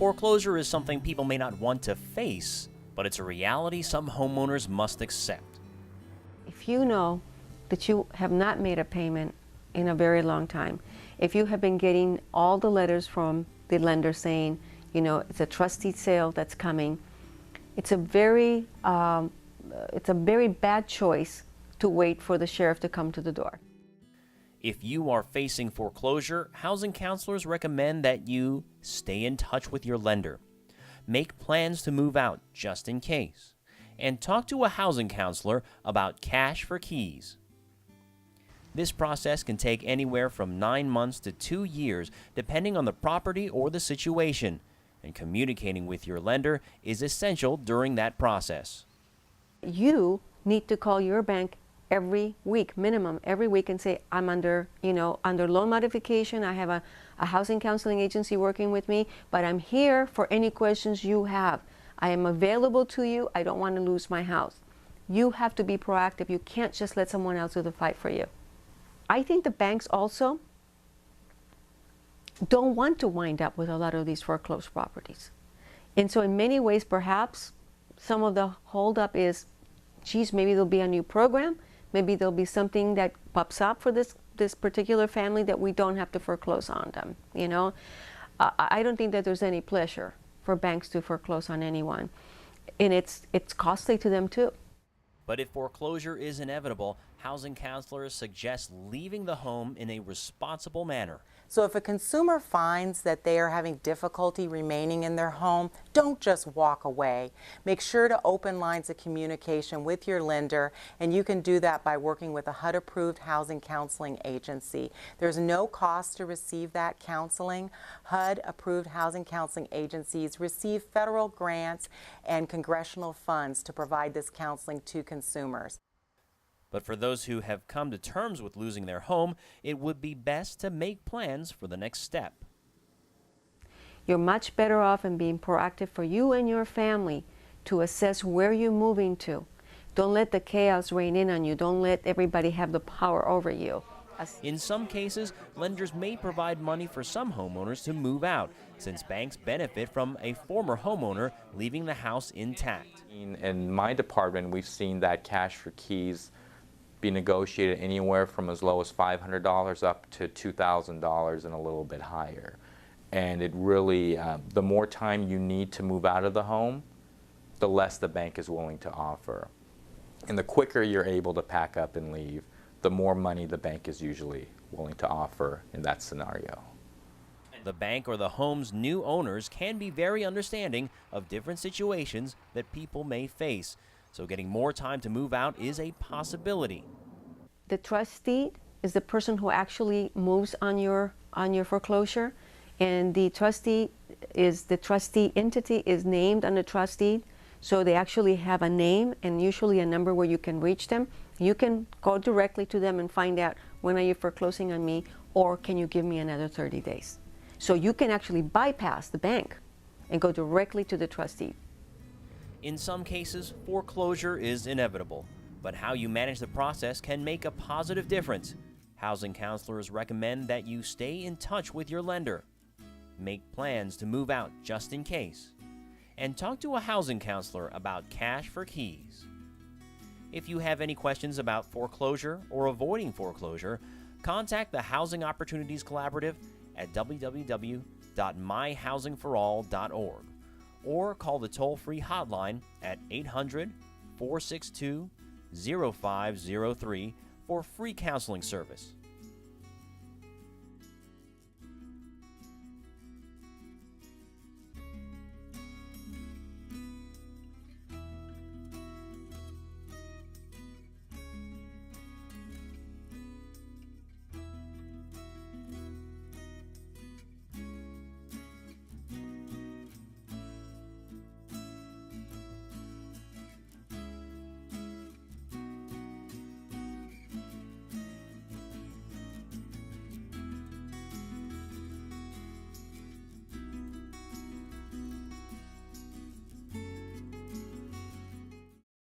Foreclosure is something people may not want to face, but it's a reality some homeowners must accept. If you know that you have not made a payment in a very long time, if you have been getting all the letters from the lender saying, you know, it's a trustee sale that's coming, it's a very bad choice to wait for the sheriff to come to the door. If you are facing foreclosure, housing counselors recommend that you stay in touch with your lender. Make plans to move out just in case. And talk to a housing counselor about cash for keys. This process can take anywhere from 9 months to 2 years, depending on the property or the situation, and communicating with your lender is essential during that process. You need to call your bank every week, minimum every week, and say, I'm under loan modification. I have a housing counseling agency working with me, but I'm here for any questions you have. I am available to you. I don't want to lose my house. You have to be proactive. You can't just let someone else do the fight for you. I think the banks also don't want to wind up with a lot of these foreclosed properties. And so in many ways, perhaps some of the holdup is, geez, maybe there'll be a new program. Maybe there'll be something that pops up for this particular family that we don't have to foreclose on them, you know. I don't think that there's any pleasure for banks to foreclose on anyone. And it's costly to them too. But if foreclosure is inevitable, housing counselors suggest leaving the home in a responsible manner. So if a consumer finds that they are having difficulty remaining in their home, don't just walk away. Make sure to open lines of communication with your lender, and you can do that by working with a HUD-approved housing counseling agency. There's no cost to receive that counseling. HUD-approved housing counseling agencies receive federal grants and congressional funds to provide this counseling to consumers. But for those who have come to terms with losing their home, it would be best to make plans for the next step. You're much better off in being proactive for you and your family to assess where you're moving to. Don't let the chaos reign in on you. Don't let everybody have the power over you. In some cases, lenders may provide money for some homeowners to move out, since banks benefit from a former homeowner leaving the house intact. In my department, we've seen that cash for keys be negotiated anywhere from as low as $500 up to $2,000 and a little bit higher. And it really, the more time you need to move out of the home, the less the bank is willing to offer. And the quicker you're able to pack up and leave, the more money the bank is usually willing to offer in that scenario. The bank or the home's new owners can be very understanding of different situations that people may face, so getting more time to move out is a possibility. The trustee is the person who actually moves on your foreclosure, and the trustee entity is named on the trustee, so they actually have a name and usually a number where you can reach them. You can go directly to them and find out, when are you foreclosing on me, or can you give me another 30 days? So you can actually bypass the bank and go directly to the trustee. In some cases, foreclosure is inevitable, but how you manage the process can make a positive difference. Housing counselors recommend that you stay in touch with your lender, make plans to move out just in case, and talk to a housing counselor about cash for keys. If you have any questions about foreclosure or avoiding foreclosure, contact the Housing Opportunities Collaborative at www.myhousingforall.org. or call the toll-free hotline at 800-462-0503 for free counseling service.